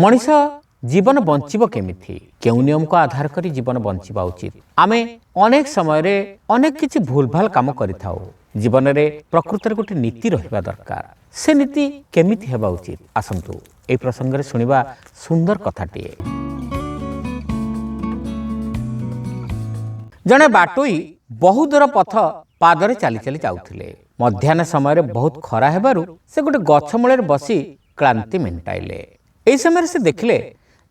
मनीष जीवन बंचिब केमिथि केउ नियम को आधार करी जीवन बंचिबा उचित। आमे अनेक समय रे अनेक किछि भूलभाल काम करिथाउ। जीवन रे प्रकृति रे गोटे नीति रहिबा दरकार। से नीति केमिथि हेबा उचित आसंतु ए प्रसंग रे सुनिबा सुंदर कथाटिए। जने बाटोई बहु दूर पथ पादरे चली चली जाउथिले। मध्याह्न समय रे बहुत खरा हेबारु से गोटे गछ मूले बसी क्लांति मेंटाइले। एही समय से देखिले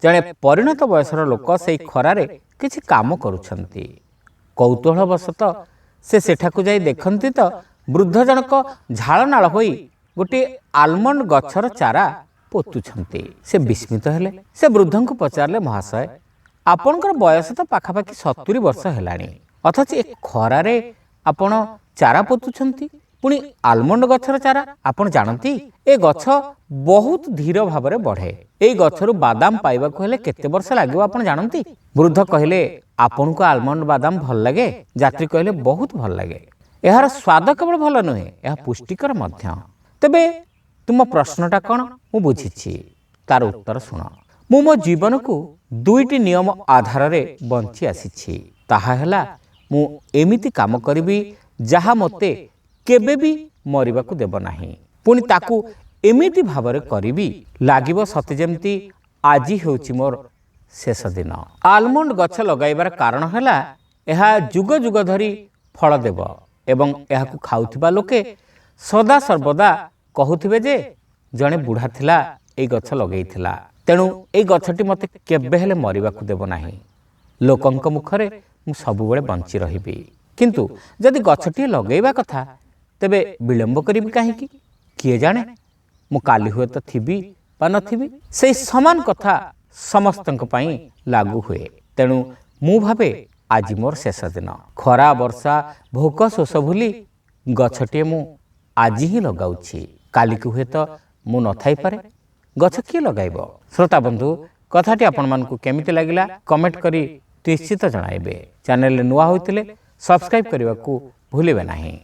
जने परिणत बयसर लोक से खरारे किछि काम करूछंती। कौतूहलवशत से सेठाकु जाई देखंती तो वृद्ध जनक झाळ नाळ होई गोटे आलमंड गछर चारा पोतुछंती। से विस्मित हेले। से वृद्धंकु पचारले, महाशय आपनकर बयस तो पाखापाखि 70 वर्ष हेलाणी, अथच ए खरारे आपण चारा पोतुछंती, पुणी आलमंड गछर चारा। आपण जानती ए गछ बहुत धीर भाव में बढ़े। ए गछरु बादाम पाइबाकु हेले केते वर्ष लागिबो आपण जानती? वृद्ध कहिले, आपण को आलमंड बादाम भल लगे? यात्री कहिले, बहुत भल लगे। एहार स्वाद केवल भल नुहे, एहा पुष्टिकर मध्य। तबे तुम प्रश्नटा कौन मु बुझिछि, तार उत्तर सुन। मु मो जीवन को दुईटी नियम आधार रे बंची आसीछि। ताहा हेला मु एमिति काम करिबी जहा मते केबे भी मरिबाकू देब नाही। पुणी ताकू एमिति भावरे करिबी लागिबो सते जेमती आजी हेउछि मोर शेष दिन। आलमंड गछ लगाइबार कारण हेला एहा जुग जुग धरी फल देव एवं एहाकू खाउथिबा लोके सदा सर्वदा कहूथिबे जे जणे बुढ़ा थिला ए गछ लगेइथिला, तेणु ए गछटी मते केबे हेले मरिबाकू देब नाही। लोकंक मुखरे मु सबुबेले बंची रहिबी। किंतु जदि गछटी लगेइबा कथा तेबे विलंब करिबी काहेकि? किए जाने मु काली हुए तो थिबी बा नथिबी। से समान कथा समस्तंक पई लागू हुए। तेणु मु भावे आज मोर शेष दिन। खरा वर्षा भोक शोष भूली गछटी मु आज ही लगाउछि। काली को हुए तो मु नथाई पारे, गछ किए लगाइबो? श्रोता बंधु, कथाटी आपण मानकु केमिति लागिला कमेंट करी निश्चित जणाइबे। चैनल नुआ होइतिले सब्सक्राइब करने को भूलिबे नहीं।